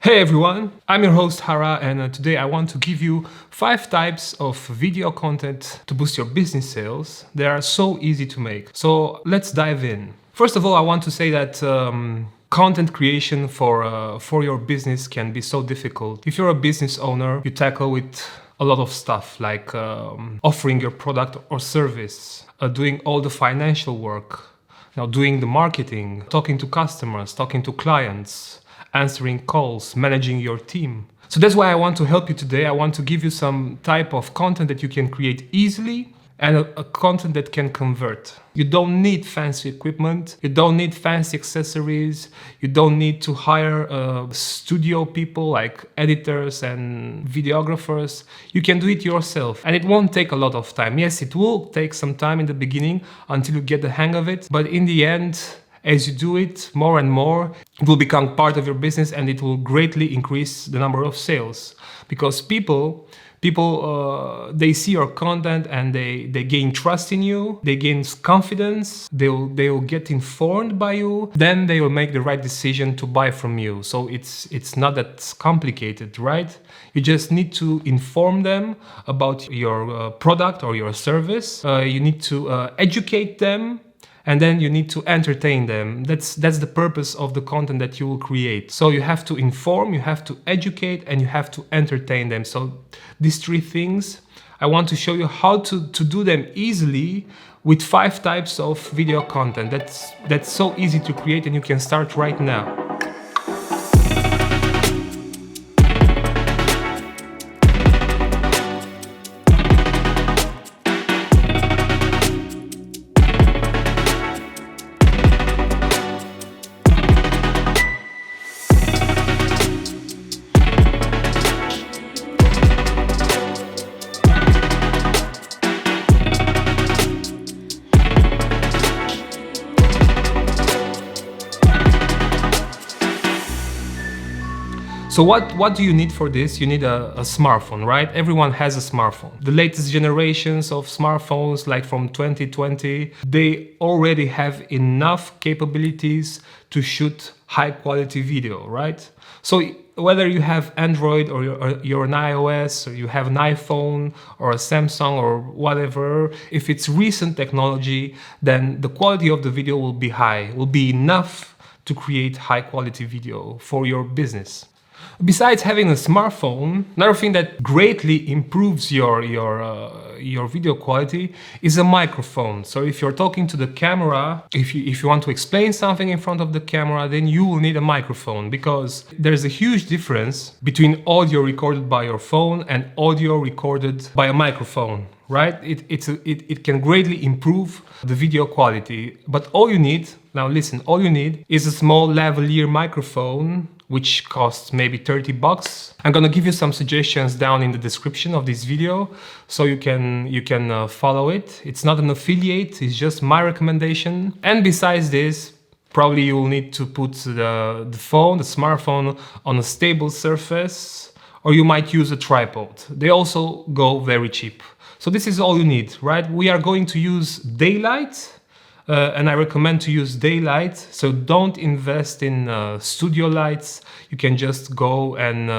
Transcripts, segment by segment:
Hey everyone, I'm your host Hara, and today I want to give you 5 types of video content to boost your business sales. They are so easy to make. So let's dive in. First of all, I want to say that content creation for your business can be so difficult. If you're a business owner, you tackle with a lot of stuff like offering your product or service, doing all the financial work, now doing the marketing, talking to customers, talking to clients, answering calls, managing your team. So that's why I want to help you today. I want to give you some type of content that you can create easily and a content that can convert. You don't need fancy equipment. You don't need fancy accessories. You don't need to hire studio people like editors and videographers. You can do it yourself and it won't take a lot of time. Yes, it will take some time in the beginning until you get the hang of it. But in the end, as you do it more and more, it will become part of your business and it will greatly increase the number of sales. Because people they see your content and they gain trust in you, they gain confidence, they will get informed by you, then they will make the right decision to buy from you. So it's not that complicated, right? You just need to inform them about your product or your service. You need to educate them. And then you need to entertain them. That's the purpose of the content that you will create. So you have to inform, you have to educate, and you have to entertain them. So these 3 things, I want to show you how to do them easily with 5 types of video content. That's so easy to create and you can start right now. So what do you need for this? You need a smartphone, right? Everyone has a smartphone. The latest generations of smartphones, like from 2020, they already have enough capabilities to shoot high quality video, right? So whether you have Android or you're an iOS, or you have an iPhone or a Samsung or whatever, if it's recent technology, then the quality of the video will be high, will be enough to create high quality video for your business. Besides having a smartphone, another thing that greatly improves your video quality is a microphone. So if you're talking to the camera, if you want to explain something in front of the camera, then you will need a microphone, because there's a huge difference between audio recorded by your phone and audio recorded by a microphone, right? It can greatly improve the video quality. But all you need, now listen, all you need is a small lavalier microphone, which costs maybe 30 bucks. I'm gonna give you some suggestions down in the description of this video so you can follow it. It's not an affiliate, it's just my recommendation. And besides this, probably you will need to put the smartphone on a stable surface, or you might use a tripod. They also go very cheap. So this is all you need, right? We are going to use daylight. And I recommend to use daylight, so don't invest in studio lights. You can just go and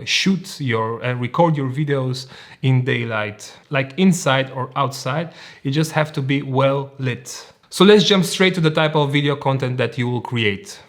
shoot and record your videos in daylight, like inside or outside. You just have to be well lit. So let's jump straight to the type of video content that you will create.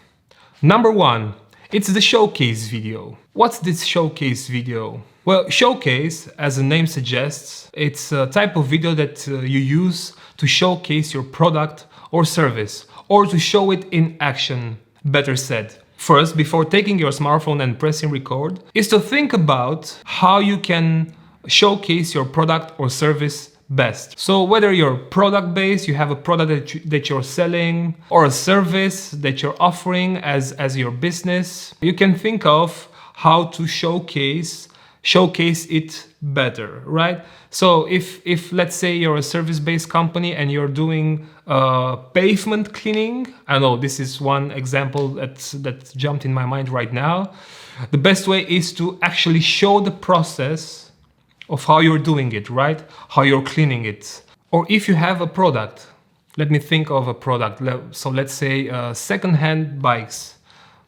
Number 1, it's the showcase video. What's this showcase video? Well, showcase, as the name suggests, it's a type of video that you use to showcase your product or service, or to show it in action, better said. First, before taking your smartphone and pressing record, is to think about how you can showcase your product or service best. So whether you're product based, you have a product that you're selling, or a service that you're offering as your business, you can think of how to showcase it better, right? So if let's say you're a service-based company and you're doing pavement cleaning, I know this is one example that jumped in my mind right now. The best way is to actually show the process of how you're doing it, right? How you're cleaning it. Or if you have a product, let me think of a product. So let's say second-hand bikes.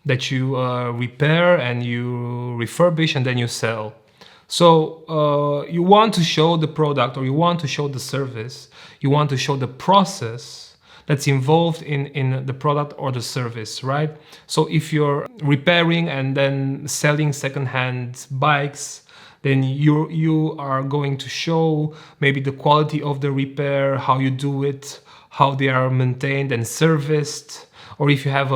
that you repair and you refurbish and then you sell. So you want to show the product, or you want to show the service, you want to show the process that's involved in the product or the service, right? So if you're repairing and then selling secondhand bikes, then you are going to show maybe the quality of the repair, how you do it, how they are maintained and serviced. Or if you have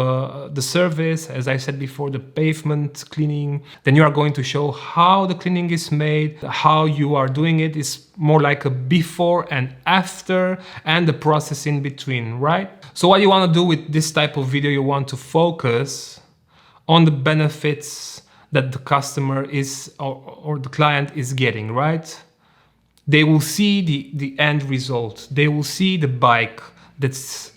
the service, as I said before, the pavement cleaning, then you are going to show how the cleaning is made, how you are doing it. Is more like a before and after, and the process in between, right? So what you want to do with this type of video, you want to focus on the benefits that the customer is or the client is getting, right? They will see the end result. They will see the bike that's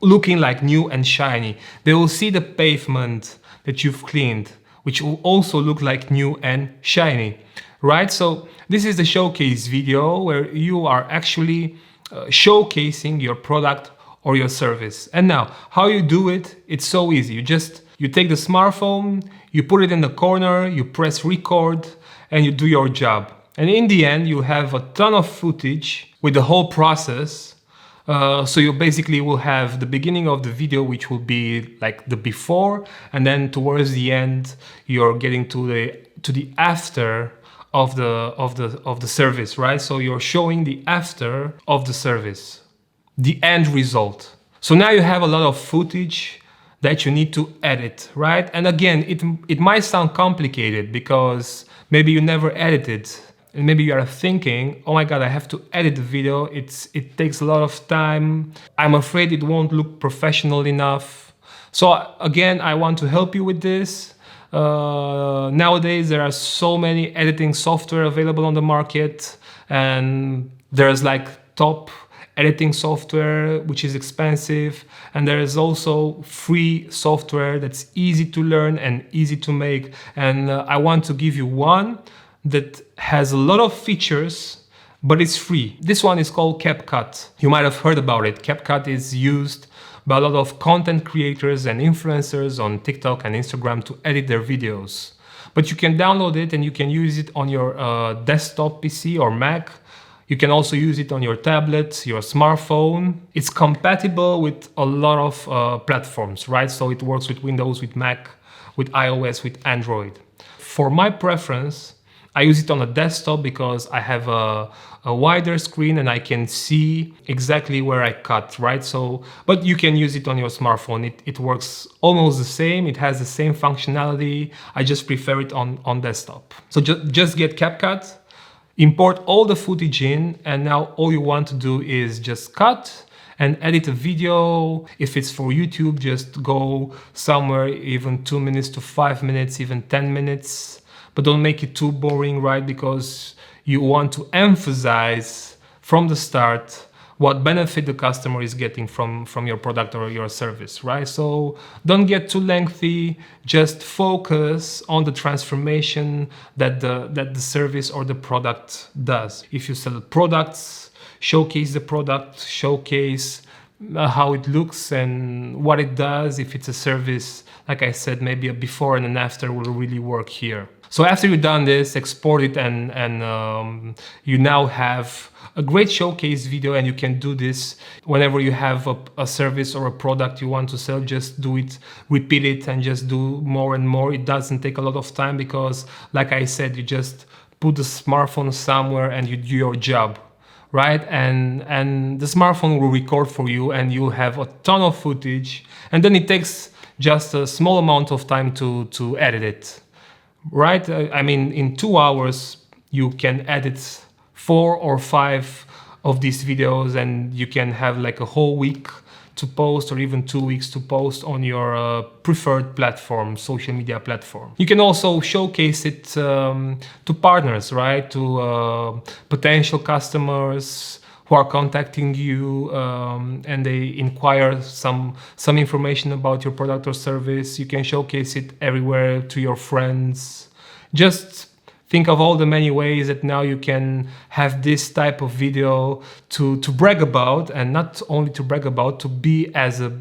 looking like new and shiny. They will see the pavement that you've cleaned, which will also look like new and shiny, right? So this is the showcase video where you are actually showcasing your product or your service. And now, how you do it, it's so easy. You take the smartphone, you put it in the corner, you press record, and you do your job. And in the end, you have a ton of footage with the whole process. So you basically will have the beginning of the video, which will be like the before, and then towards the end, you're getting to the after of the service, right? So you're showing the after of the service, the end result. So now you have a lot of footage that you need to edit, right? And again, it might sound complicated because maybe you never edited. And maybe you are thinking, oh my God, I have to edit the video. It takes a lot of time. I'm afraid it won't look professional enough. So again, I want to help you with this. Nowadays, there are so many editing software available on the market, and there's like top editing software, which is expensive. And there is also free software that's easy to learn and easy to make. And I want to give you one that has a lot of features, but it's free. This one is called CapCut. You might have heard about it. CapCut is used by a lot of content creators and influencers on TikTok and Instagram to edit their videos. But you can download it and you can use it on your desktop PC or Mac. You can also use it on your tablet, your smartphone. It's compatible with a lot of platforms, right? So it works with Windows, with Mac, with iOS, with Android. For my preference, I use it on a desktop because I have a wider screen and I can see exactly where I cut, right? So, but you can use it on your smartphone. It works almost the same. It has the same functionality. I just prefer it on desktop. So just get CapCut, import all the footage in, and now all you want to do is just cut and edit a video. If it's for YouTube, just go somewhere even 2 minutes to 5 minutes, even 10 minutes. But don't make it too boring, right? Because you want to emphasize from the start what benefit the customer is getting from your product or your service, right? So don't get too lengthy, just focus on the transformation that the service or the product does. If you sell products, showcase the product, showcase how it looks and what it does. If it's a service, like I said, maybe a before and an after will really work here. So after you've done this, export it and you now have a great showcase video, and you can do this whenever you have a service or a product you want to sell. Just do it, repeat it, and just do more and more. It doesn't take a lot of time because, like I said, you just put the smartphone somewhere and you do your job, right? And the smartphone will record for you and you'll have a ton of footage, and then it takes just a small amount of time to edit it, right? I mean, in 2 hours, you can edit 4 or 5 of these videos, and you can have like a whole week to post, or even 2 weeks to post on your preferred platform, social media platform. You can also showcase it to partners, right? To potential customers who are contacting you and they inquire some information about your product or service. You can showcase it everywhere to your friends. Just think of all the many ways that now you can have this type of video to brag about, and not only to brag about, to be as a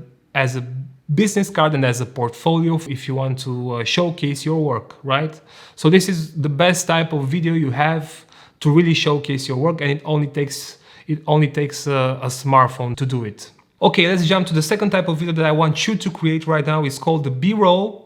business card and as a portfolio if you want to showcase your work, right? So this is the best type of video you have to really showcase your work, and it only takes a smartphone to do it. Okay, let's jump to the second type of video that I want you to create right now. It's called the B-roll.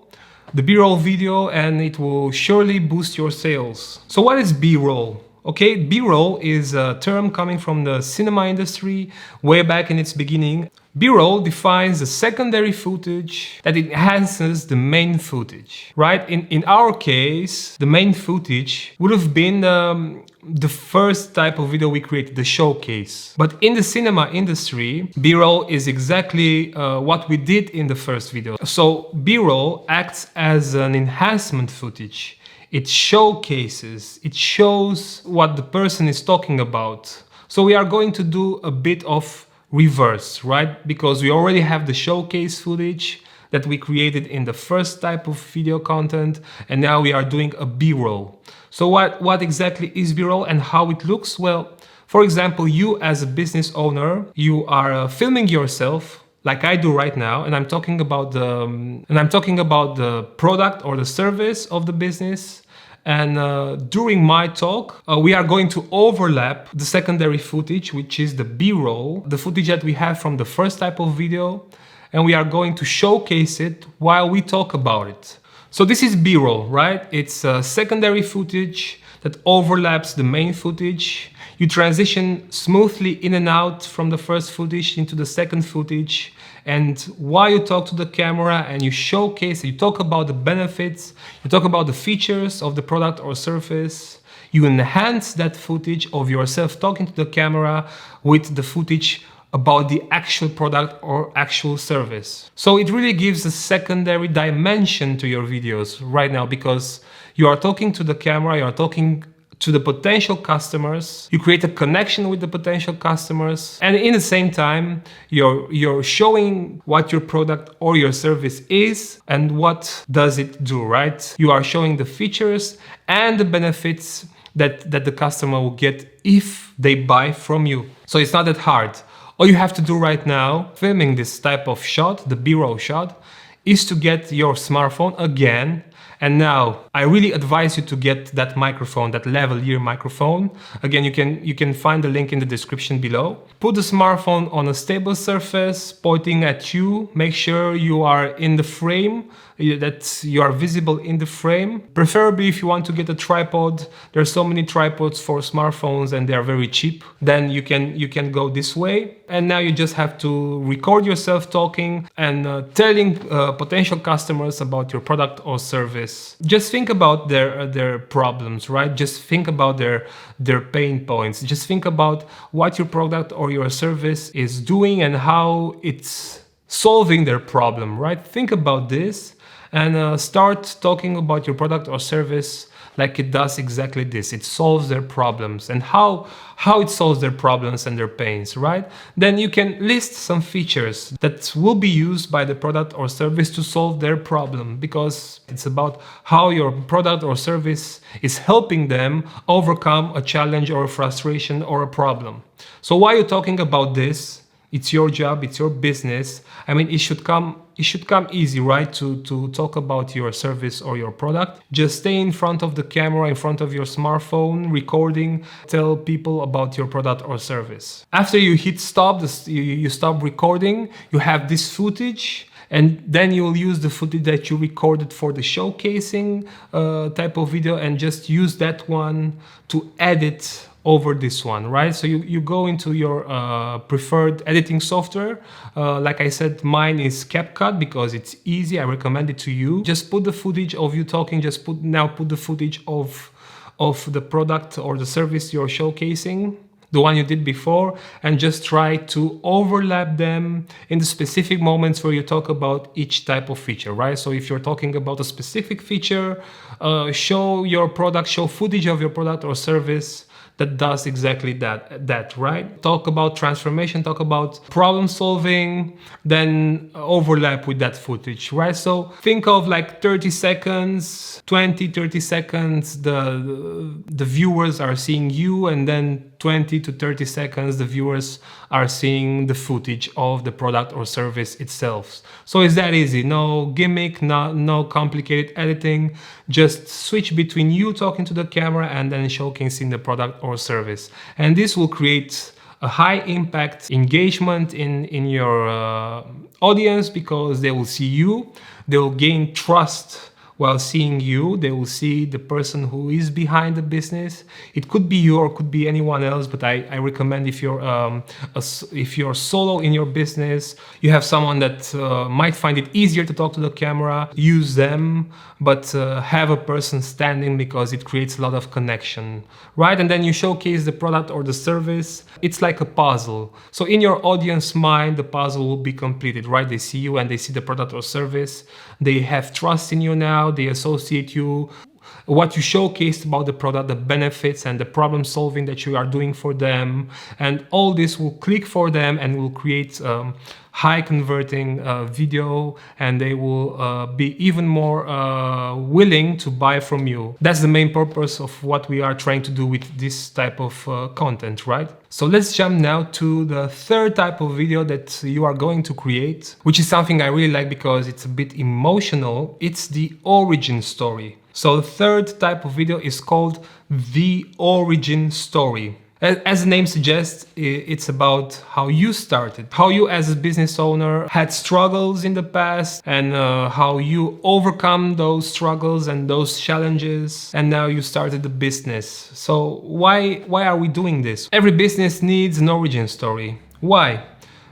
The B-roll video, and it will surely boost your sales. So what is B-roll? Okay, B-roll is a term coming from the cinema industry way back in its beginning. B-roll defines the secondary footage that enhances the main footage, right? In our case, the main footage would have been the first type of video we created, the showcase. But in the cinema industry, B-roll is exactly what we did in the first video. So B-roll acts as an enhancement footage. It showcases, it shows what the person is talking about. So we are going to do a bit of reverse, right? Because we already have the showcase footage that we created in the first type of video content, and now we are doing a B-roll. So what exactly is B-roll and how it looks? Well, for example, you as a business owner, you are filming yourself like I do right now, and I'm talking about the product or the service of the business. And during my talk, we are going to overlap the secondary footage, which is the B-roll, the footage that we have from the first type of video, and we are going to showcase it while we talk about it. So this is B-roll, right? It's secondary footage that overlaps the main footage. You transition smoothly in and out from the first footage into the second footage. And while you talk to the camera and you showcase, you talk about the benefits, you talk about the features of the product or service, you enhance that footage of yourself talking to the camera with the footage about the actual product or actual service. So it really gives a secondary dimension to your videos right now, because you are talking to the camera, you are talking to the potential customers, you create a connection with the potential customers, and in the same time you're showing what your product or your service is and what does it do, right? You are showing the features and the benefits that the customer will get if they buy from you. So it's not that hard. All you have to do right now, filming this type of shot, the B-roll shot, is to get your smartphone again. And now I really advise you to get that microphone, that lavalier microphone. Again, you can find the link in the description below. Put the smartphone on a stable surface, pointing at you. Make sure you are in the frame, that you are visible in the frame. Preferably if you want to get a tripod, there are so many tripods for smartphones and they are very cheap. Then you can go this way. And now you just have to record yourself talking and telling potential customers about your product or service. Just think about their problems, right? Just think about their pain points. Just think about what your product or your service is doing and how it's solving their problem, right? Think about this and start talking about your product or service like it does exactly this. It solves their problems and how it solves their problems and their pains, right? Then you can list some features that will be used by the product or service to solve their problem, because it's about how your product or service is helping them overcome a challenge or a frustration or a problem. So while you're talking about this, it's your job, it's your business. I mean, it should come easy, right? To talk about your service or your product. Just stay in front of the camera, in front of your smartphone, recording, tell people about your product or service. After you hit stop, you stop recording, you have this footage, and then you'll use the footage that you recorded for the showcasing type of video and just use that one to edit over this one, right? So you go into your preferred editing software. Like I said, mine is CapCut because it's easy. I recommend it to you. Just put the footage of you talking. Just put the footage of the product or the service you're showcasing, the one you did before, and just try to overlap them in the specific moments where you talk about each type of feature, right? So if you're talking about a specific feature, show your product, show footage of your product or service that does exactly that, right? Talk about transformation, talk about problem solving, then overlap with that footage, right? So think of like 30 seconds, 20, 30 seconds, the viewers are seeing you, and then 20 to 30 seconds, the viewers are seeing the footage of the product or service itself. So it's that easy, no gimmick, no complicated editing, just switch between you talking to the camera and then showcasing the product or service. And this will create a high impact engagement in your audience, because they will see you, they will gain trust while seeing you, they will see the person who is behind the business. It could be you or it could be anyone else, but I recommend if you're solo in your business, you have someone that might find it easier to talk to the camera, use them, but have a person standing, because it creates a lot of connection, right? And then you showcase the product or the service. It's like a puzzle. So in your audience mind, the puzzle will be completed, right? They see you and they see the product or service. They have trust in you now. They associate you, what you showcased about the product, the benefits and the problem solving that you are doing for them. And all this will click for them and will create high converting video, and they will be even more willing to buy from you. That's the main purpose of what we are trying to do with this type of content, right? So let's jump now to the third type of video that you are going to create, which is something I really like because it's a bit emotional. It's the origin story. So the third type of video is called the origin story. As the name suggests, it's about how you started, how you as a business owner had struggles in the past, and how you overcome those struggles and those challenges, and now you started the business. So why are we doing this? Every business needs an origin story. Why?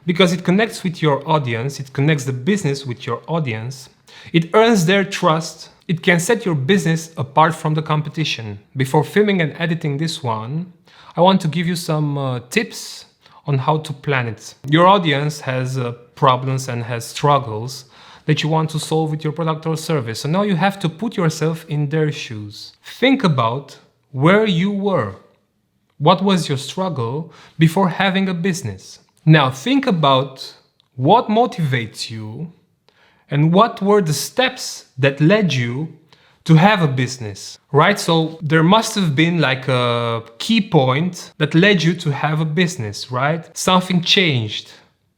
Because it connects with your audience, it connects the business with your audience, it earns their trust, it can set your business apart from the competition. Before filming and editing this one, I want to give you some tips on how to plan it. Your audience has problems and has struggles that you want to solve with your product or service. So now you have to put yourself in their shoes. Think about where you were. What was your struggle before having a business? Now think about what motivates you and what were the steps that led you to have a business, right? So there must have been like a key point that led you to have a business, right? Something changed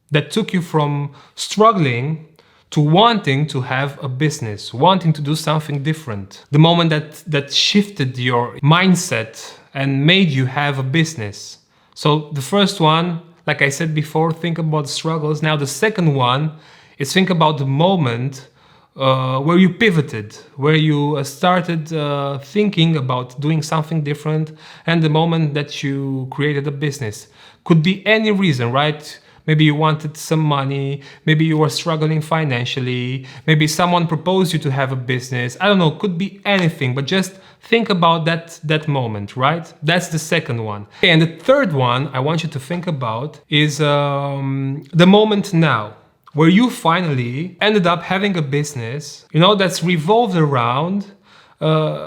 that took you from struggling to wanting to have a business, wanting to do something different. The moment that shifted your mindset and made you have a business. So the first one, like I said before, think about the struggles. Now the second one is think about the moment where you pivoted, where you started thinking about doing something different, and the moment that you created a business. Could be any reason, right? Maybe you wanted some money, maybe you were struggling financially, maybe someone proposed you to have a business. I don't know, could be anything, but just think about that moment, right? That's the second one. Okay, and the third one I want you to think about is the moment now, where you finally ended up having a business, that's revolved around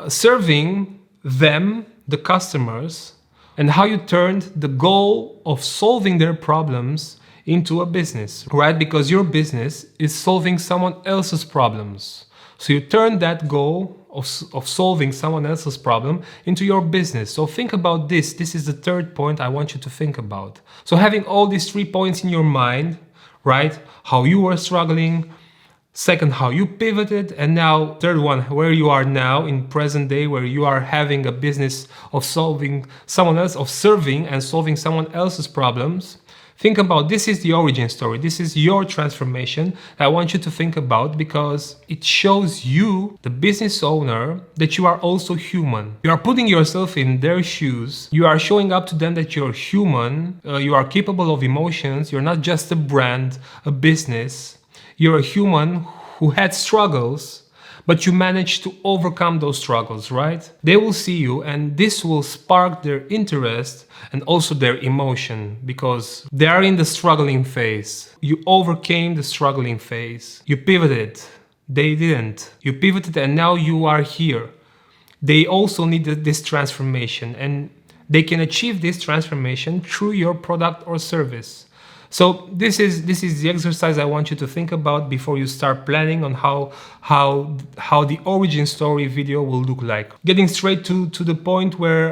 serving them, the customers, and how you turned the goal of solving their problems into a business, right? Because your business is solving someone else's problems. So you turn that goal of solving someone else's problem into your business. So think about this. This is the third point I want you to think about. So having all these 3 points in your mind, right? How you were struggling, second, how you pivoted, and now third one, where you are now in present day, where you are having a business of solving someone else, of serving and solving someone else's problems. Think about, this is the origin story. This is your transformation. I want you to think about, because it shows you, the business owner, that you are also human. You are putting yourself in their shoes. You are showing up to them that you're human. You are capable of emotions. You're not just a brand, a business. You're a human who had struggles, but you managed to overcome those struggles, right? They will see you, and this will spark their interest and also their emotion, because they are in the struggling phase. You overcame the struggling phase. You pivoted. They didn't. You pivoted and now you are here. They also need this transformation, and they can achieve this transformation through your product or service. So this is the exercise I want you to think about before you start planning on how the origin story video will look like. Getting straight to the point where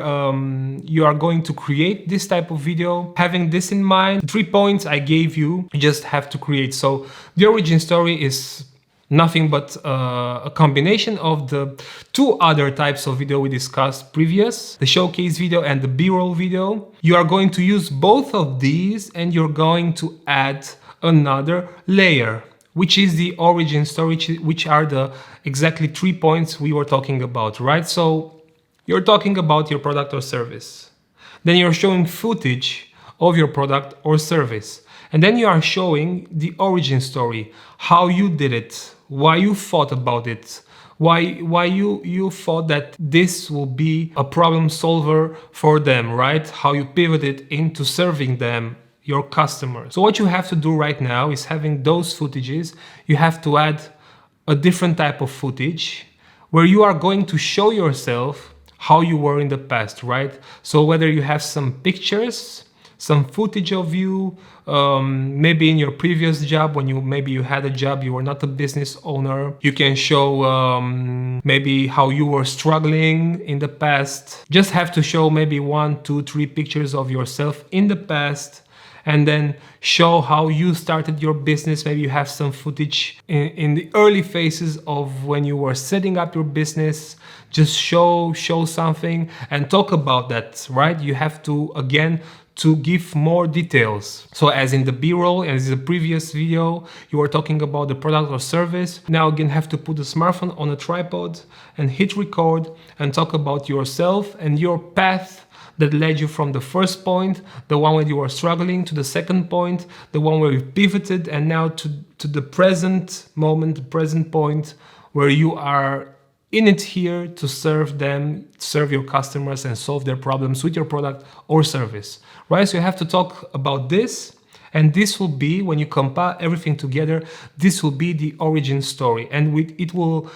you are going to create this type of video. Having this in mind, the 3 points I gave you, you just have to create. So the origin story is nothing but a combination of the 2 other types of video we discussed previous, the showcase video and the B-roll video. You are going to use both of these and you're going to add another layer, which is the origin story, which are the exactly 3 points we were talking about, right? So you're talking about your product or service. Then you're showing footage of your product or service. And then you are showing the origin story, how you did it, why you thought about it, why you thought that this will be a problem solver for them, right? How you pivoted into serving them, your customers. So what you have to do right now is, having those footages, you have to add a different type of footage where you are going to show yourself how you were in the past, right? So whether you have some pictures, some footage of you, maybe in your previous job, when you had a job, you were not a business owner. You can show maybe how you were struggling in the past. Just have to show maybe 1, 2, 3 pictures of yourself in the past, and then show how you started your business. Maybe you have some footage in the early phases of when you were setting up your business. Just show something and talk about that, right? You have to, again, to give more details. So as in the B-roll, as in the previous video, you were talking about the product or service. Now again, have to put the smartphone on a tripod and hit record and talk about yourself and your path that led you from the first point, the one where you were struggling, to the second point, the one where you pivoted, and now to the present moment, the present point where you are in it here to serve them, serve your customers and solve their problems with your product or service, right? So you have to talk about this, and this will be, when you compile everything together, this will be the origin story, and it will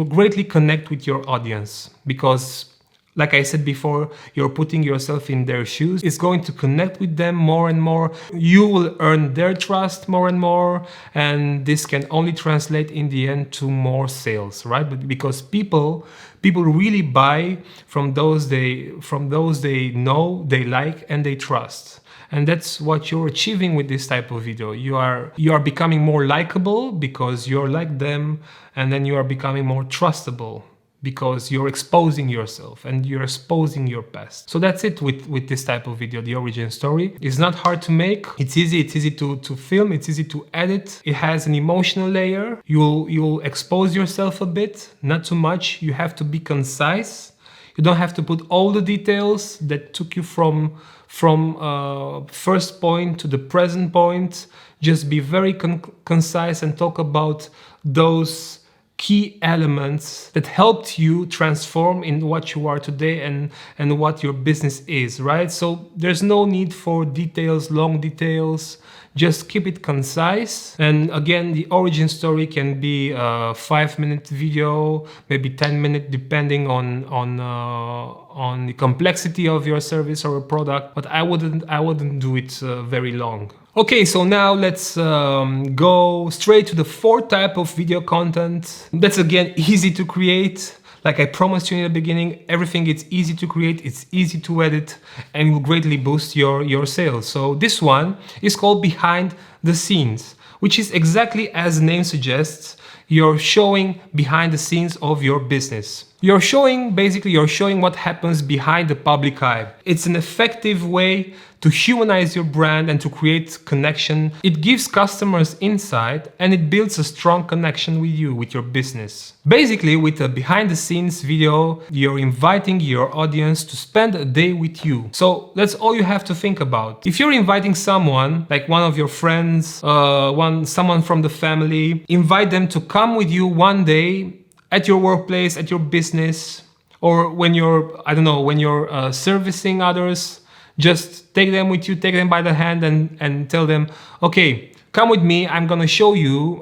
greatly connect with your audience, because, like I said before, you're putting yourself in their shoes. It's going to connect with them more and more. You will earn their trust more and more. And this can only translate in the end to more sales, right? But because people really buy from those they know, they like, and they trust. And that's what you're achieving with this type of video. You are becoming more likable because you're like them, and then you are becoming more trustable, because you're exposing yourself and you're exposing your past. So that's it with this type of video, the origin story. It's not hard to make. It's easy to film. It's easy to edit. It has an emotional layer. You'll expose yourself a bit, not too much. You have to be concise. You don't have to put all the details that took you from first point to the present point. Just be very concise and talk about those key elements that helped you transform in what you are today and what your business is, right? So there's no need for details, long details. Just keep it concise. And again, the origin story can be a 5-minute video, maybe 10-minute, depending on the complexity of your service or a product. But I wouldn't do it very long. Okay, so now let's go straight to the 4th type of video content. That's again easy to create. Like I promised you in the beginning, everything is easy to create, it's easy to edit, and will greatly boost your sales. So this one is called behind the scenes, which is exactly as the name suggests. You're showing behind the scenes of your business. You're showing what happens behind the public eye. It's an effective way to humanize your brand and to create connection. It gives customers insight and it builds a strong connection with you, with your business. Basically, with a behind the scenes video, you're inviting your audience to spend a day with you. So that's all you have to think about. If you're inviting someone, like one of your friends, someone from the family, invite them to come with you one day at your workplace, at your business, or when you're servicing others. Just take them with you, take them by the hand and tell them, okay, come with me, I'm gonna show you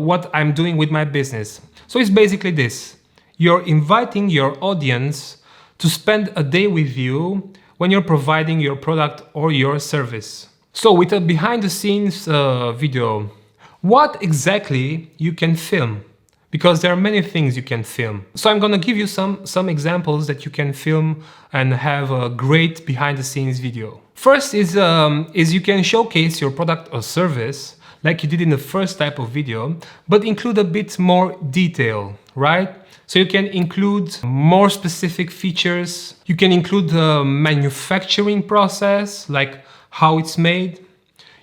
what I'm doing with my business. So it's basically this. You're inviting your audience to spend a day with you when you're providing your product or your service. So with a behind the scenes video, what exactly you can film? Because there are many things you can film. So I'm gonna give you some examples that you can film and have a great behind the scenes video. First is you can showcase your product or service like you did in the first type of video, but include a bit more detail, right? So you can include more specific features. You can include the manufacturing process, like how it's made.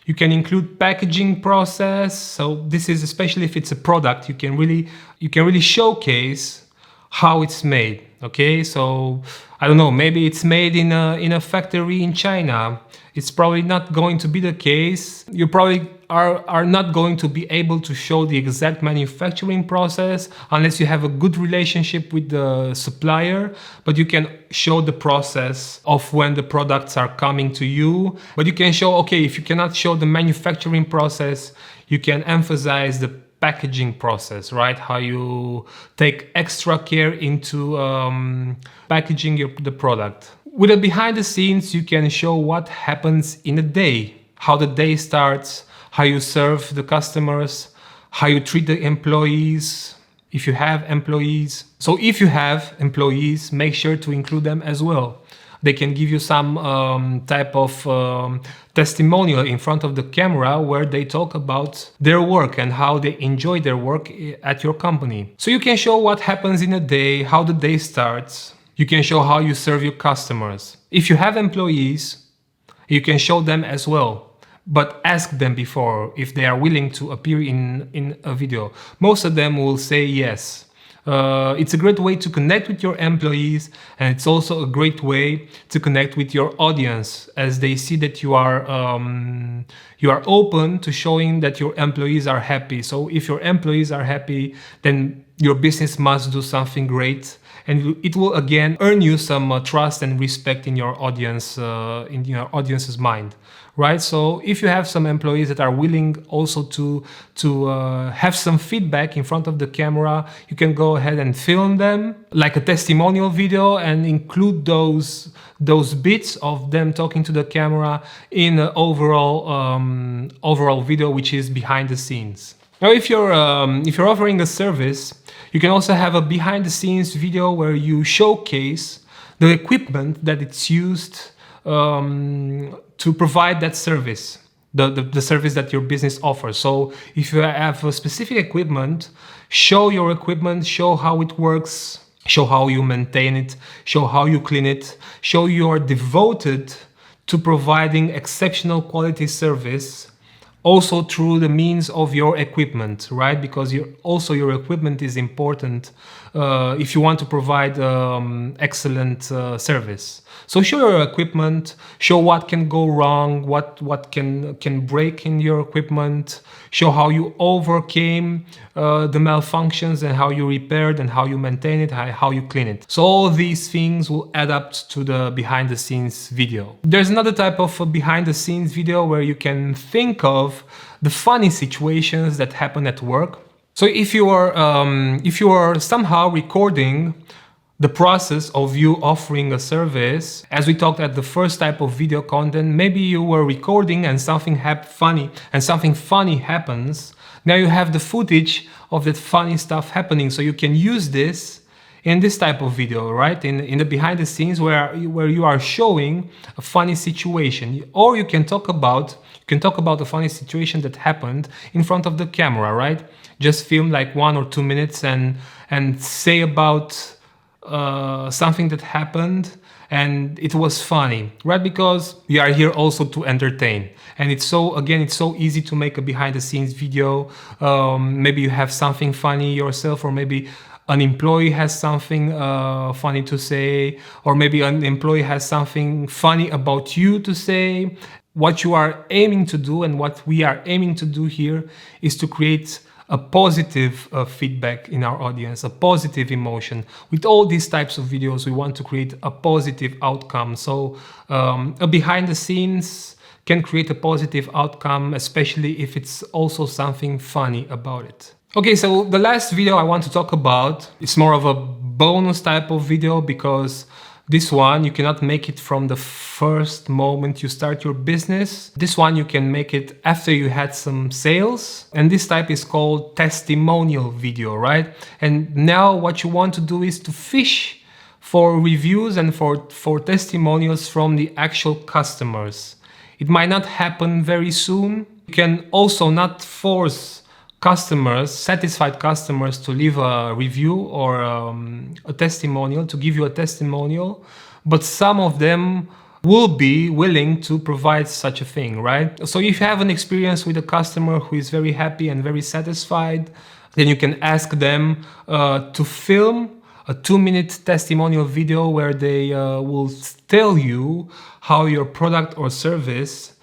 You can include packaging process. So this is especially if it's a product, you can really showcase how it's made. Okay, so I don't know, maybe it's made in a factory in China. It's probably not going to be the case. You probably are not going to be able to show the exact manufacturing process unless you have a good relationship with the supplier, but you can show the process of when the products are coming to you. But you can show, okay, if you cannot show the manufacturing process, you can emphasize the packaging process, right? How you take extra care into packaging the product. With a behind the scenes, you can show what happens in a day, how the day starts, how you serve the customers, how you treat the employees, if you have employees. So if you have employees, make sure to include them as well. They can give you some type of testimonial in front of the camera where they talk about their work and how they enjoy their work at your company. So you can show what happens in a day, how the day starts. You can show how you serve your customers. If you have employees, you can show them as well. But ask them before if they are willing to appear in a video. Most of them will say yes. It's a great way to connect with your employees, and it's also a great way to connect with your audience as they see that you are open to showing that your employees are happy. So if your employees are happy, then your business must do something great, and it will again earn you some trust and respect in your audience, in your audience's mind. Right, so if you have some employees that are willing also to have some feedback in front of the camera, you can go ahead and film them like a testimonial video and include those bits of them talking to the camera in the overall video, which is behind the scenes. Now, if you're offering a service, you can also have a behind the scenes video where you showcase the equipment that it's used to provide that service, the service that your business offers. So if you have a specific equipment, show your equipment, show how it works, show how you maintain it, show how you clean it, show you are devoted to providing exceptional quality service also through the means of your equipment, right? Because your equipment is important if you want to provide excellent service. So show your equipment, show what can go wrong, what can break in your equipment, show how you overcame the malfunctions and how you repaired and how you maintain it, how you clean it. So all these things will add up to the behind the scenes video. There's another type of behind the scenes video where you can think of the funny situations that happen at work. So if you are somehow recording the process of you offering a service, as we talked at the first type of video content, maybe you were recording and something funny happens. Now you have the footage of that funny stuff happening, so you can use this in this type of video, right? In the behind the scenes where you are showing a funny situation, or you can talk about a funny situation that happened in front of the camera, right? Just film like 1 or 2 minutes and say about something that happened and it was funny, right? Because we are here also to entertain, and it's so easy to make a behind the scenes video. Maybe you have something funny yourself, or maybe an employee has something funny to say, or maybe an employee has something funny about you to say. What you are aiming to do and what we are aiming to do here is to create a positive feedback in our audience, a positive emotion. With all these types of videos, we want to create a positive outcome. So a behind the scenes can create a positive outcome, especially if it's also something funny about it. Okay, so the last video I want to talk about is more of a bonus type of video, because This one, you cannot make it from the first moment you start your business. This one, you can make it after you had some sales. And this type is called testimonial video, right? And now what you want to do is to fish for reviews and for testimonials from the actual customers. It might not happen very soon. You can also not force customers, satisfied customers, to leave a review or a testimonial, to give you a testimonial, but some of them will be willing to provide such a thing, right? So if you have an experience with a customer who is very happy and very satisfied, then you can ask them to film a 2-minute testimonial video where they will tell you how your product or service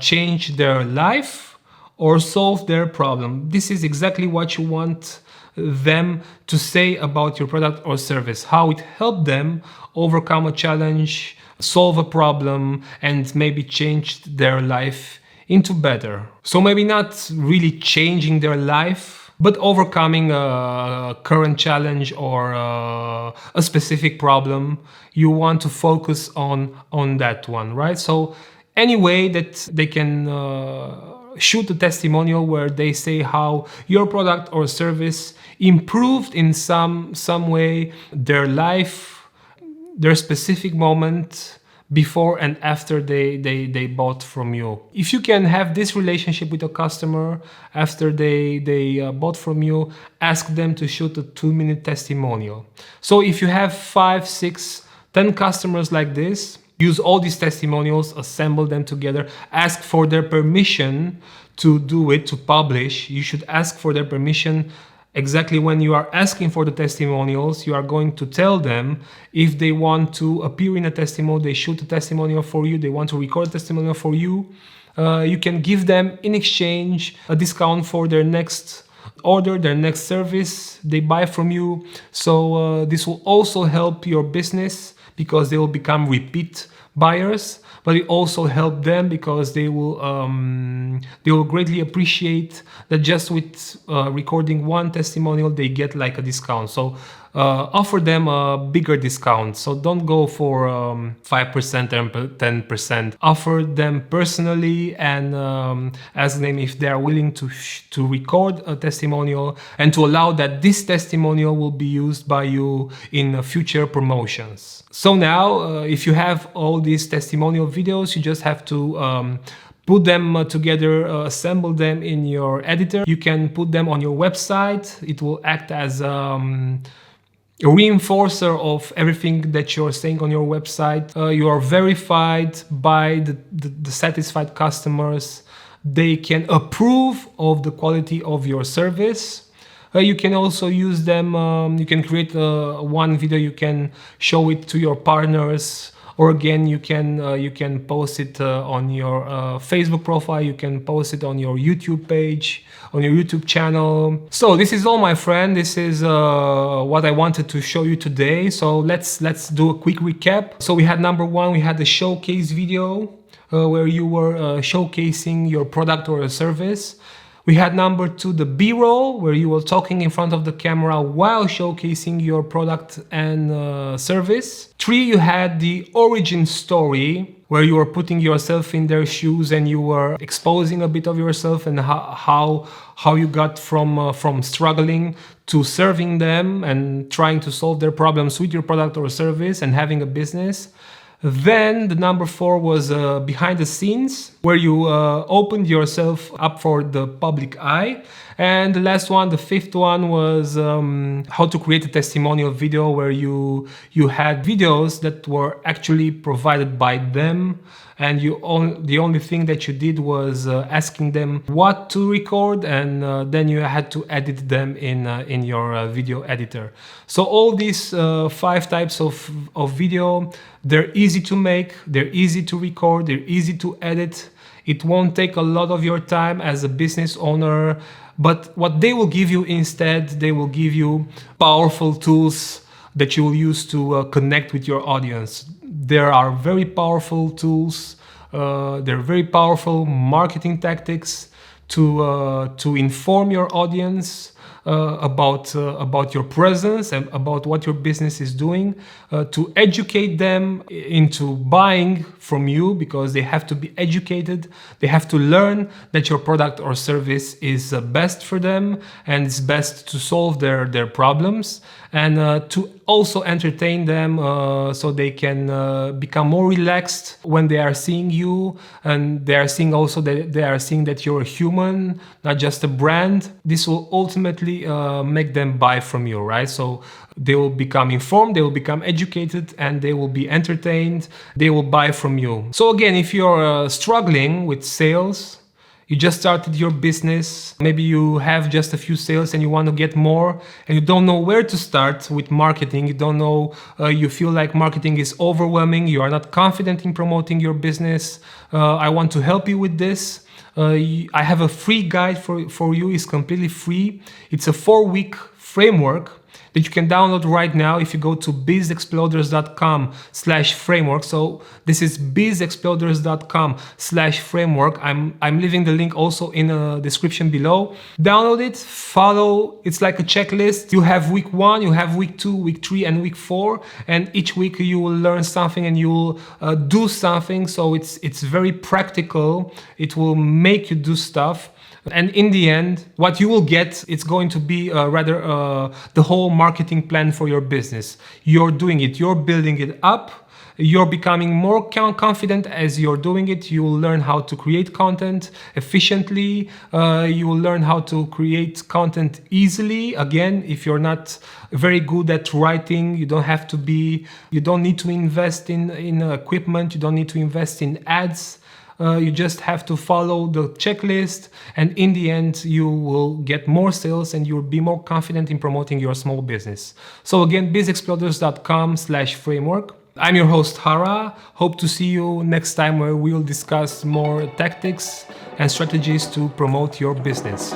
changed their life or solve their problem. This is exactly what you want them to say about your product or service, how it helped them overcome a challenge, solve a problem, and maybe changed their life into better. So maybe not really changing their life, but overcoming a current challenge or a specific problem. You want to focus on that one, right? So any way that they can shoot a testimonial where they say how your product or service improved in some way their life, their specific moment before and after they bought from you. If you can have this relationship with a customer after they bought from you, ask them to shoot a 2-minute testimonial. So if you have 5, 6, 10 customers like this, use all these testimonials, assemble them together, ask for their permission to do it, to publish. You should ask for their permission. Exactly when you are asking for the testimonials, you are going to tell them if they want to appear in a testimonial, they shoot a testimonial for you, they want to record a testimonial for you. You can give them in exchange a discount for their next order, their next service they buy from you. So this will also help your business because they will become repeat buyers, but it also help them because they will greatly appreciate that just with recording one testimonial they get like a discount. So offer them a bigger discount. So don't go for 5% or 10%. Offer them personally and ask them if they are willing to record a testimonial and to allow that this testimonial will be used by you in future promotions. So now if you have all these testimonial videos, you just have to put them together, assemble them in your editor. You can put them on your website. It will act as a reinforcer of everything that you're saying on your website. You are verified by the satisfied customers. They can approve of the quality of your service. You can also use them, you can create one video, you can show it to your partners, or again you can post it on your Facebook profile, you can post it on your YouTube page, on your YouTube channel. So this is all, my friend. This is what I wanted to show you today. So let's do a quick recap. So we had number 1, we had the showcase video where you were showcasing your product or a service. We had number 2, the B-roll, where you were talking in front of the camera while showcasing your product and service. 3, you had the origin story, where you were putting yourself in their shoes and you were exposing a bit of yourself and how you got from struggling to serving them and trying to solve their problems with your product or service and having a business. Then the number 4 was behind the scenes, where you opened yourself up for the public eye. And the last one, the 5th one, was how to create a testimonial video, where you had videos that were actually provided by them, and the only thing that you did was asking them what to record, and then you had to edit them in your video editor. So all these 5 types of video, they're easy to make, they're easy to record, they're easy to edit. It won't take a lot of your time as a business owner, but what they will give you instead, they will give you powerful tools that you will use to connect with your audience. There are very powerful tools, they're very powerful marketing tactics to inform your audience about your presence and about what your business is doing, to educate them into buying from you, because they have to be educated. They have to learn that your product or service is best for them and it's best to solve their problems, and to also entertain them so they can become more relaxed when they are seeing you, and they are seeing also that they are seeing that you're a human, not just a brand. This will ultimately make them buy from you, right? So they will become informed, they will become educated, and they will be entertained. They will buy from you. So again, if you're struggling with sales, you just started your business, maybe you have just a few sales and you want to get more, and you don't know where to start with marketing, you don't know, you feel like marketing is overwhelming, you are not confident in promoting your business, I want to help you with this. I have a free guide for you. It's completely free. It's a 4-week framework that you can download right now if you go to bizexploders.com/framework. So this is bizexploders.com/framework. I'm leaving the link also in the description below. Download it, follow. It's like a checklist. You have week 1, you have week 2, week 3, and week 4. And each week you will learn something and you will do something. So it's very practical. It will make you do stuff. And in the end, what you will get, it's going to be the whole marketing plan for your business. You're doing it, you're building it up, you're becoming more confident as you're doing it. You will learn how to create content efficiently. You will learn how to create content easily. Again, if you're not very good at writing, you don't need to invest in equipment, you don't need to invest in ads. You just have to follow the checklist, and in the end you will get more sales and you'll be more confident in promoting your small business. So again, bizexploders.com/framework. I'm your host Hara. Hope to see you next time, where we'll discuss more tactics and strategies to promote your business.